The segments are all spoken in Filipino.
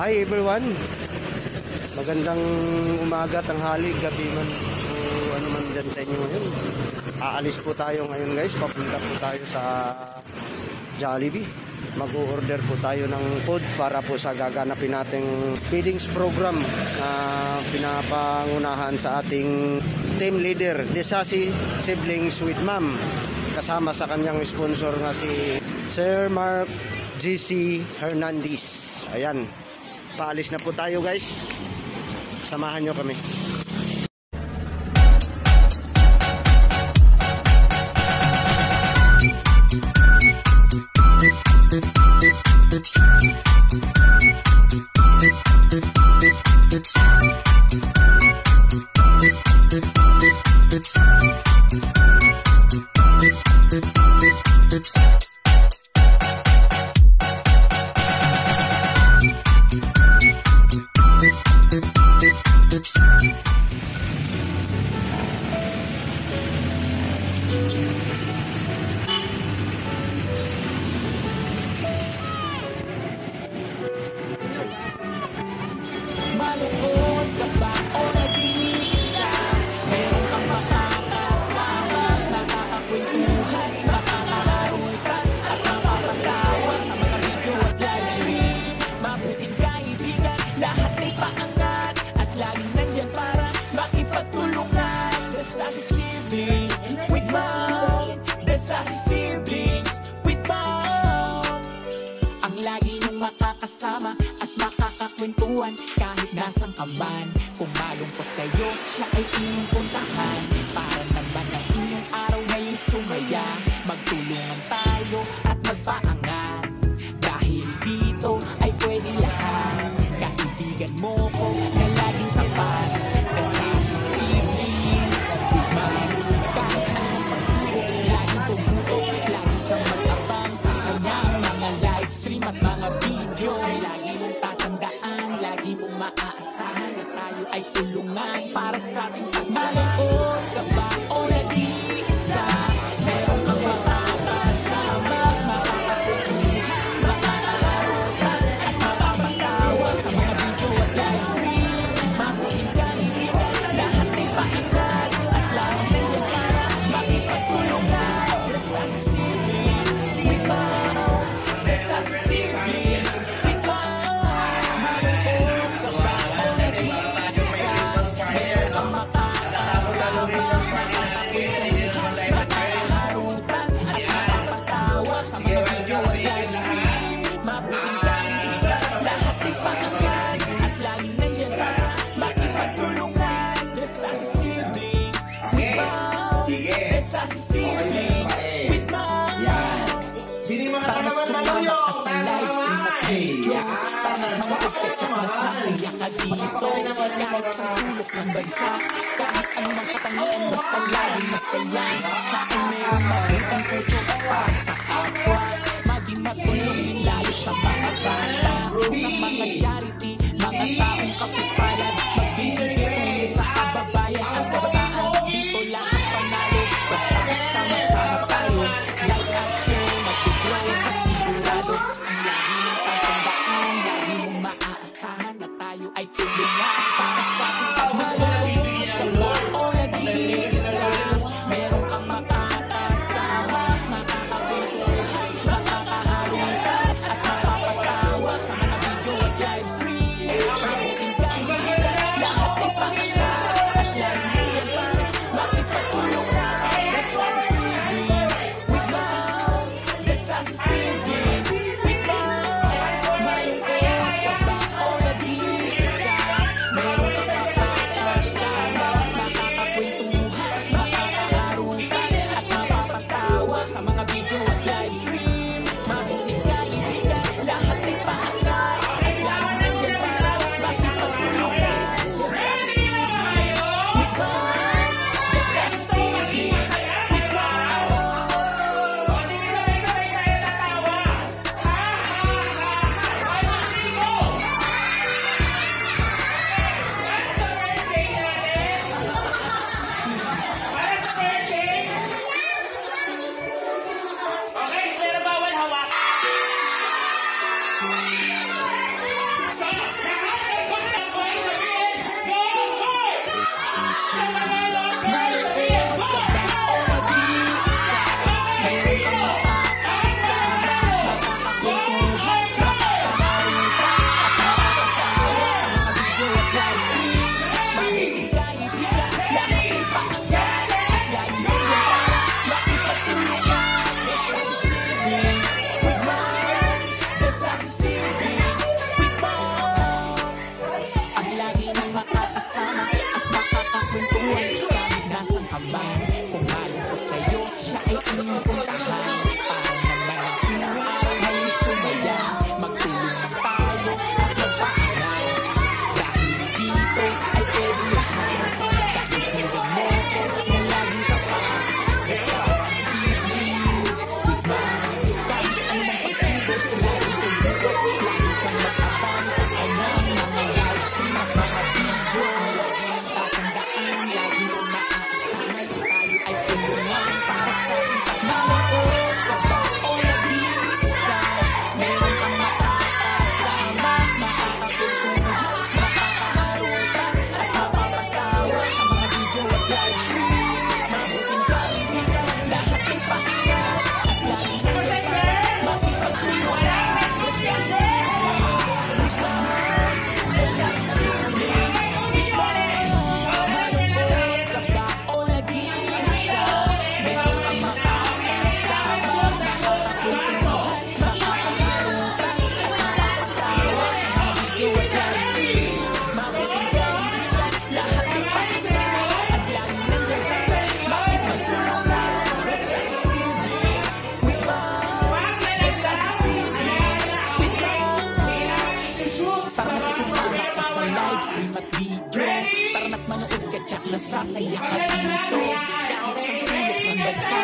Hi everyone, magandang umaga, tanghali, gabi man o ano man dyan sa inyo ngayon. Aalis po tayo ngayon guys, papunta po tayo sa Jollibee. Mag-order po tayo ng food para po sa gaganapin nating feedings program na pinapangunahan sa ating team leader, Desasi Siblings with Mom. Kasama sa kanyang sponsor nga si Sir Mark GC Hernandez. Ayan, paalis na po tayo guys. Samahan nyo kami. Malungkot ka ba o nag-iisa? Meron kang makakasama, nakakakwentuhan, makakaharutan at mapapatawa sa mga video at live stream. Mabuting kaibigan, lahat ay paangat at laging nandyan para makipagtulungan. Desasi Siblings with Mom, Desasi Siblings with Mom. Ang lagi niyong makakasama at makakakwentuhan kahit nasang ka man. Kung malungkot kayo, siya ay inyong puntahan. Para naman ang inyong araw ngayon sumaya. Magtulungan tayo at magpaangat. Dahil dito ay pwede lahat. Kaibigan mo ko na laging tapat. Desasi Siblings with Mom. Kahit anong pagsubok, laging tumutok. Lagi kang mag-abang sa kanyang mga live stream at mga video. Lagi mong tatandaan, lagi mong maaasahan na tayo ay tulungan para sa ating pagmalungkot ka ba o nag-iisa? Meron kang makakasama, makakakwentuhan, makakaharutan at mapapatawa sa mga video at live stream. Mabuting kaibigan, lahat ay paangat at laging nandiyan para makipagtulungan. Desasi Siblings with Mom, Desasi Siblings with Mom. Malungkot ka ba o nag-iisa? Meron kang makakasama, makakakwentuhan, makakaharutan at mapapatawa sa mga video at live stream. Mabuting kaibigan, lahat ay paangat at laging nandiyan para makipagtulungan. Desasi Siblings with Mom, Desasi Siblings with Mom. Sino yung mga Kahit naman sumama tayo? ka sa live stream at video, kahit magpagkat at masasaya ka dito. Kahit sa sulok ng bansa, kahit anumang katangian, basta laging masaya. Siya ay mayroong mabutang puso para sa kapwa. Maging matulungin lalo sa mga bata, sa mga charity, mga taong kapuspalad. Magbibigay sa kababayan at kabataan. Dito lahat panalo, basta sama-sama tayo. Like at share, mag-grow ka sigurado. Ang lagi mong tatandaan, lagi mong maaasahan na tayo ay tulungan para sa ating pagmalungkot ka ba o nag-iisa? Meron kang makakasama, makakakwentuhan, makakaharutan at mapapatawa sa stream at video. Tara na't manood ka tsak, nasasaya ka dito. Kahit sa sulok ng bansa,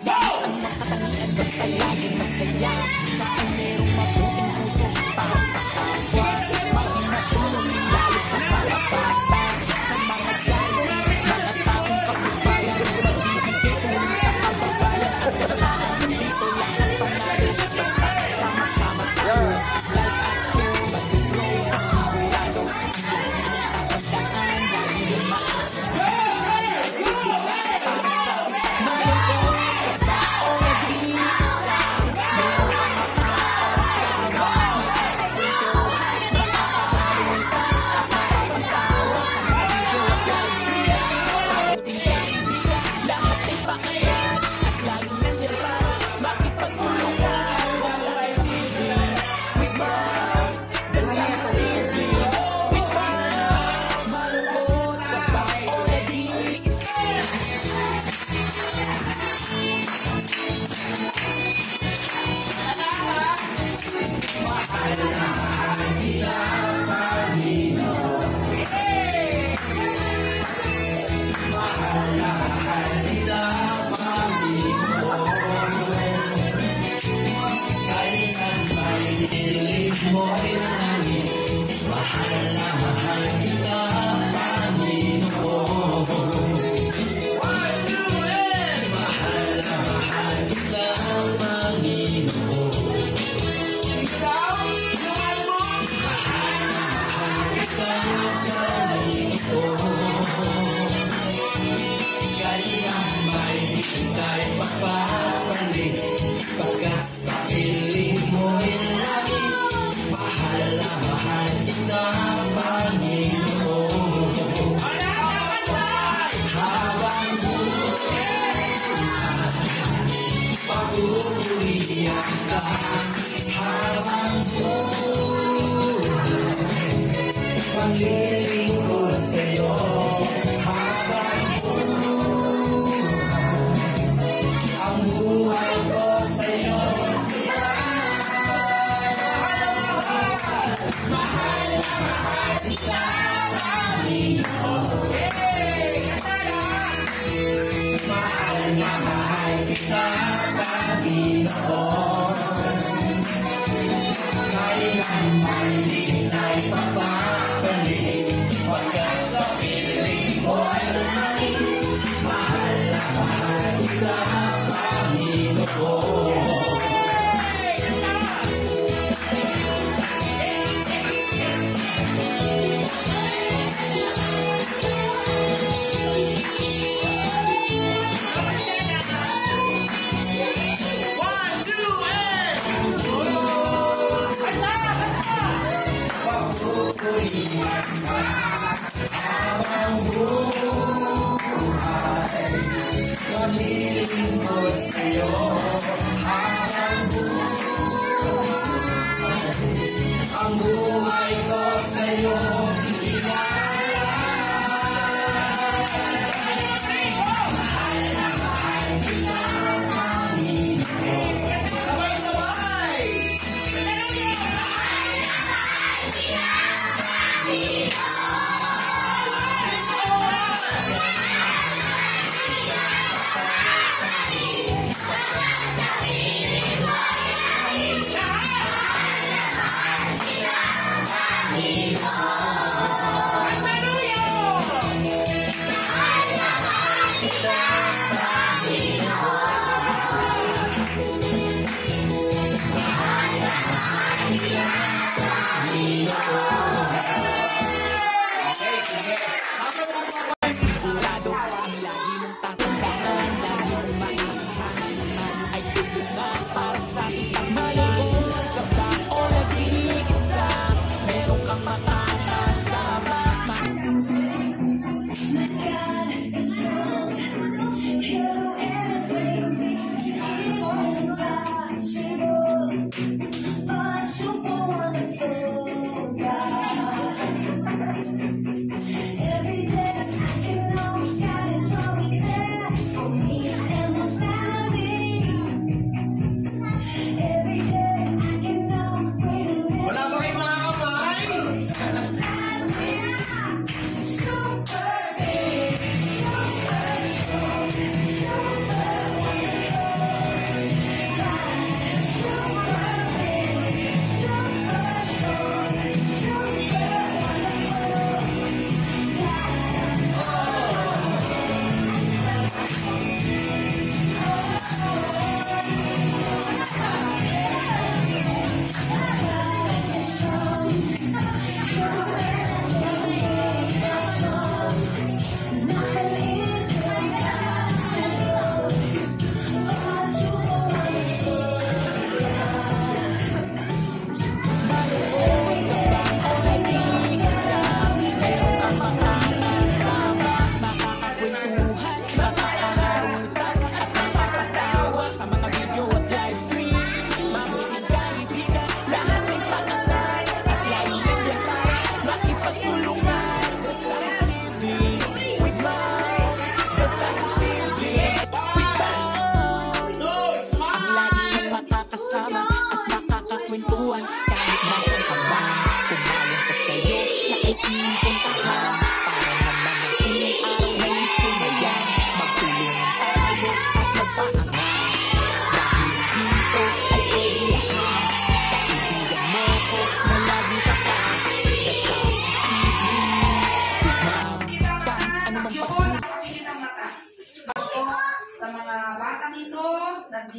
kahit anumang katangian, basta laging masaya. Siya ay merong mabuting puso para sa kapwa. Maging matulong lalo sa mga bata, sa mga galing, mga taong kapusbayan, magbibigay tulong sa kababayan. Pagkataan dito lahat panalo, basta sama-sama tayo. Like at share, mag-grow, kasigurado ang lagi mong tatandaan, lagi mong maas. Ay tigulan para sa manood ka ba o nag-iisa? Meron kang makakasama, makakakwentuhan, makakaharutan, at makapagtawa sa mga video at gallery. Mabuting kaibigan, lahat ay pangalan, at laging nandiyan para makipagtulungan. Sa siblings, with mom. Sa siblings, with mom. Manood ka ba o nag-iisa?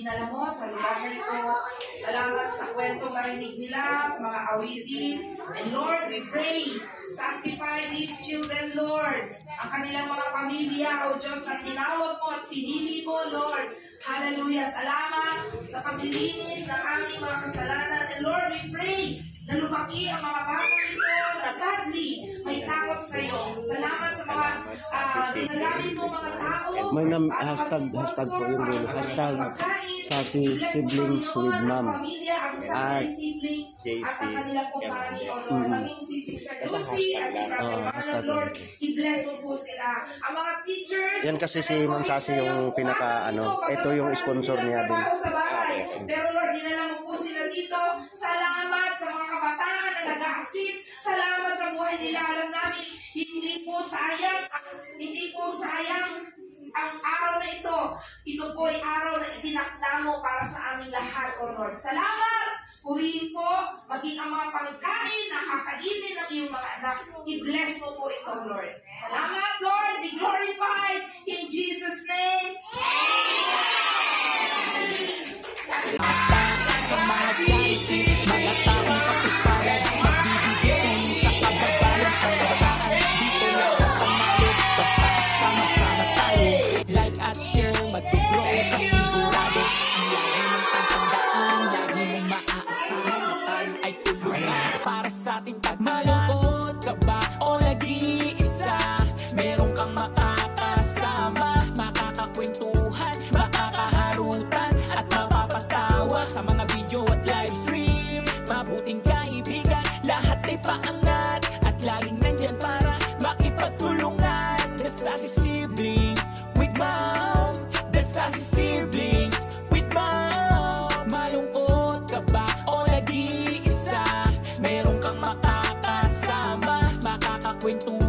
dinala mo sa lugar na ito. Salamat sa kwentong narinig nila, sa mga awitin. And Lord, we pray, sanctify these children, Lord. Ang kanilang mga pamilya, O Diyos, na tinawag mo at pinili mo, Lord. Hallelujah. Salamat sa paglilinis ng aming mga kasalanan. And Lord, we pray na lumaki ang mga bata nito na godly, may takot sa iyo. Salamat sa mga dinagamit mo mga tao. May hashtag po yung dulo. Hashtag Sassy Siblings with Mom. At at ang kanilang kumpani, O Lord, maging si Sister Lucy at si Brother Marlon, Lord, i-bless mo po sila. Ang mga teachers, Yan kasi si Ma'am Sassy yung pinaka ito yung sponsor niya din. sa bahay. Pero Lord, dinala mo po sila dito. Salamat sa mga kabataan na nag-assist. Salamat sa buhay nila. Alam namin, hindi po sayang ang araw na ito. Ito po ay araw na itinakda mo para sa aming lahat, O Lord. Salamat! Purihin po, maging ang mga pagkain na kakainin ng iyong mga anak. I-bless mo po ito, Lord. Salamat, Lord. Be glorified in Jesus' name. Sa mga chances, mga taong kapusparan, magbibigay sa kababayan. Ang kabataan dito lang sa panalo, basta sama-sama tayo. Like at share, mag-grow kasigurado. Ang lagi mong tatandaan, lagi mong maaasahan na tayo ay tulungan para sa ating pagmalungkot ka ba o nag-iisa? Meron kang makakasama, makakakwentuhan, makakaharutan at mapapatawa sa mga video at live stream. Mabuting kaibigan, lahat ay paangat at laging nandyan para makipagtulungan. The Sassy Siblings with Mom, The Sassy Siblings with Mom. Malungkot ka ba o nag-iisa? Meron kang makakasama, makakakwentuhan